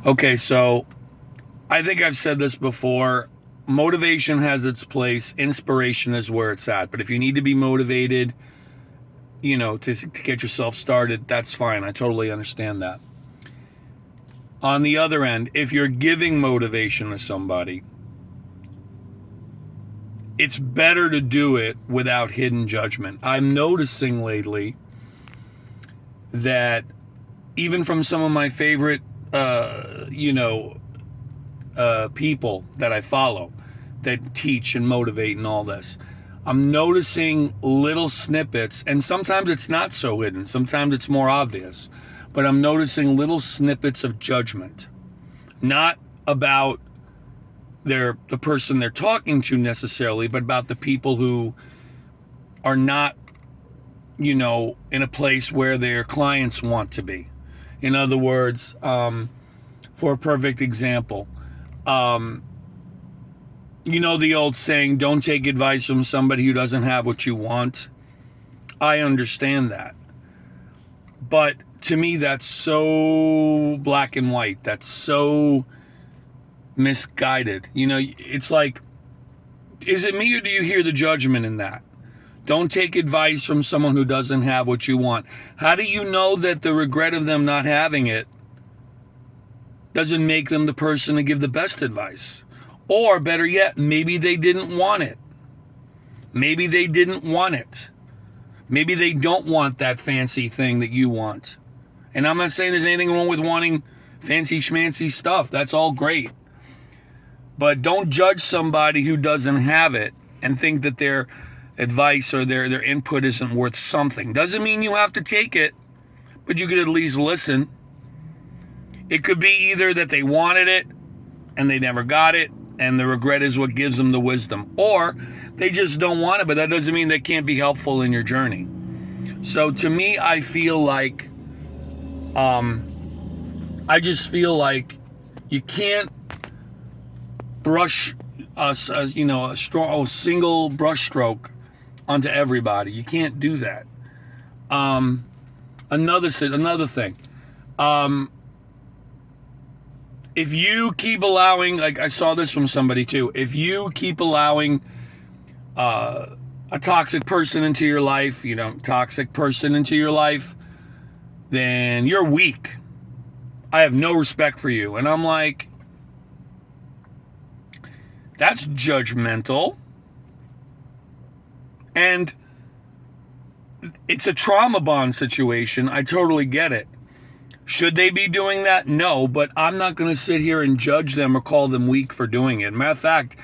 Okay, so I think I've said this before. Motivation has its place. Inspiration is where it's at. But if you need to be motivated, to get yourself started, that's fine. I totally understand that. On the other end, if you're giving motivation to somebody, it's better to do it without hidden judgment. I'm noticing lately that even from some of my favorite, people that I follow that teach and motivate and all this, I'm noticing little snippets, and sometimes it's not so hidden, sometimes it's more obvious, but I'm noticing little snippets of judgment, not about the person they're talking to necessarily, but about the people who are not, in a place where their clients want to be. In other words, for a perfect example, the old saying, don't take advice from somebody who doesn't have what you want. I understand that. But to me, that's so black and white. That's so misguided. It's like, is it me or do you hear the judgment in that? Don't take advice from someone who doesn't have what you want. How do you know that the regret of them not having it doesn't make them the person to give the best advice? Or better yet, maybe they didn't want it. Maybe they didn't want it. Maybe they don't want that fancy thing that you want. And I'm not saying there's anything wrong with wanting fancy schmancy stuff. That's all great. But don't judge somebody who doesn't have it and think that their advice or their input isn't worth something. Doesn't mean you have to take it, but you could at least listen. It could be either that they wanted it and they never got it, and the regret is what gives them the wisdom. Or they just don't want it, but that doesn't mean they can't be helpful in your journey. So to me, I feel like, I just feel like you can't brush a single brush stroke onto everybody. You can't do that. Another thing. If you keep allowing, like I saw this from somebody too, if you keep allowing a toxic person into your life, then you're weak. I have no respect for you. And I'm like, that's judgmental. And it's a trauma bond situation. I totally get it. Should they be doing that? No, but I'm not going to sit here and judge them or call them weak for doing it. Matter of fact,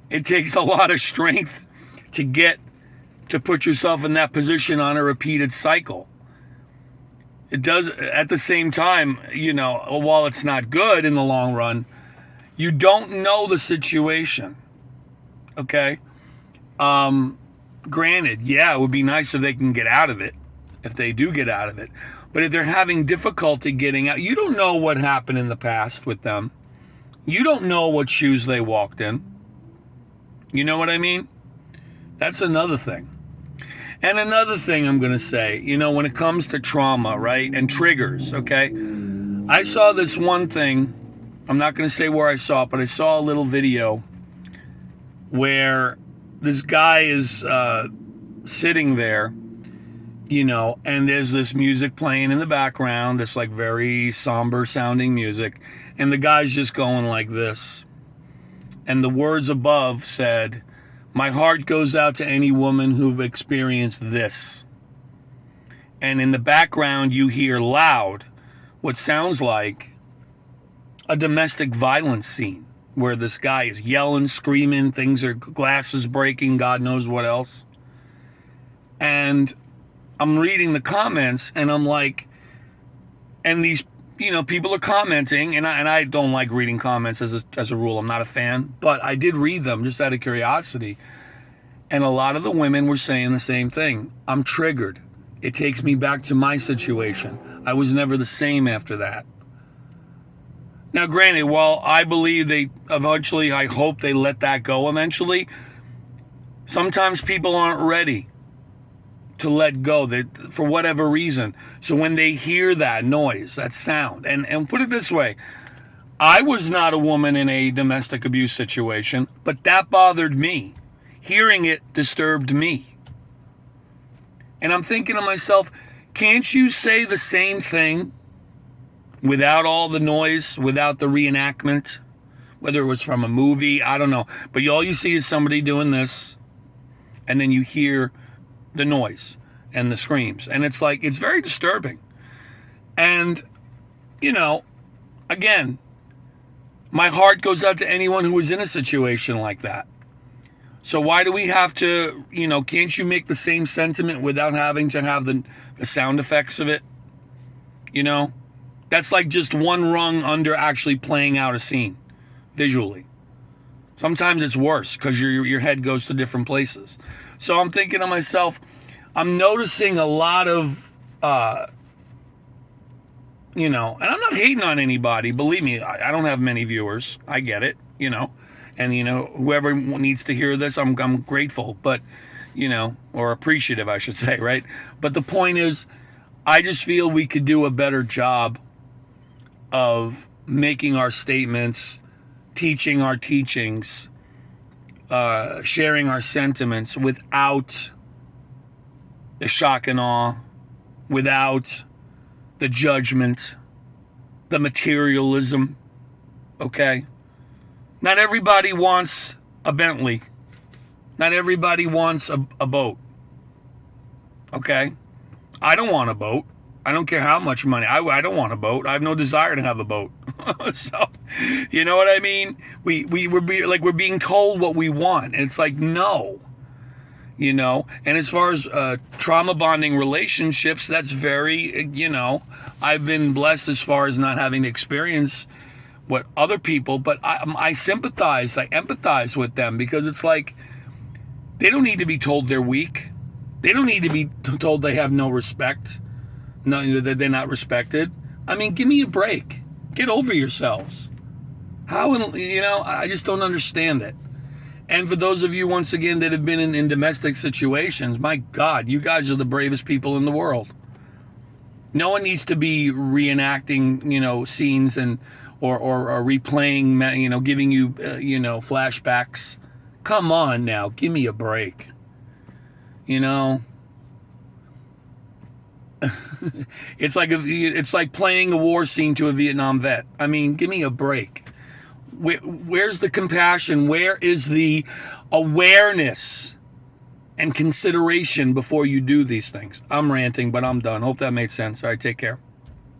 it takes a lot of strength to put yourself in that position on a repeated cycle. It does, at the same time, while it's not good in the long run, you don't know the situation. Okay? Granted, yeah, it would be nice if they can get out of it, if they do get out of it. But if they're having difficulty getting out, you don't know what happened in the past with them. You don't know what shoes they walked in. You know what I mean? That's another thing. And another thing I'm going to say, when it comes to trauma, right, and triggers, okay? I saw this one thing. I'm not going to say where I saw it, but I saw a little video where this guy is sitting there, and there's this music playing in the background, this like very somber sounding music, and the guy's just going like this. And the words above said, "My heart goes out to any woman who've experienced this." And in the background, you hear loud what sounds like a domestic violence scene where this guy is yelling, screaming, glasses breaking, God knows what else. And I'm reading the comments and I'm like, and these, people are commenting, and I don't like reading comments as a rule. I'm not a fan, but I did read them just out of curiosity. And a lot of the women were saying the same thing. I'm triggered. It takes me back to my situation. I was never the same after that. Now, granted, while I believe I hope they let that go eventually, sometimes people aren't ready. to let go, that for whatever reason. So when they hear that noise, that sound, and put it this way, I was not a woman in a domestic abuse situation, but that bothered me. Hearing it disturbed me. And I'm thinking to myself, can't you say the same thing without all the noise, without the reenactment? Whether it was from a movie, I don't know. But all you see is somebody doing this, and then you hear the noise and the screams. And it's like, it's very disturbing. And, you know, again, my heart goes out to anyone who is in a situation like that. So why do we have to, can't you make the same sentiment without having to have the sound effects of it? That's like just one rung under actually playing out a scene visually. Sometimes it's worse because your head goes to different places. So I'm thinking to myself, I'm noticing a lot of, and I'm not hating on anybody. Believe me, I don't have many viewers. I get it, and whoever needs to hear this, I'm grateful, but or appreciative, I should say, right? But the point is, I just feel we could do a better job of making our statements, teaching our teachings, sharing our sentiments without the shock and awe, without the judgment, the materialism, okay? Not everybody wants a Bentley. Not everybody wants a boat, okay? I don't want a boat. I don't care how much money. I don't want a boat. I have no desire to have a boat. So, you know what I mean? We're being told what we want. And it's like, no. And as far as trauma bonding relationships, that's very, I've been blessed as far as not having to experience what other people, but I sympathize, I empathize with them, because it's like, they don't need to be told they're weak. They don't need to be told they have no respect, that they're not respected. I mean, give me a break. Get over yourselves. How, I just don't understand it. And for those of you, once again, that have been in domestic situations, my God, you guys are the bravest people in the world. No one needs to be reenacting, scenes or replaying, giving you, flashbacks. Come on now, give me a break. It's like playing a war scene to a Vietnam vet. I mean, give me a break. Where's the compassion? Where is the awareness and consideration before you do these things? I'm ranting, but I'm done. Hope that made sense. All right, take care.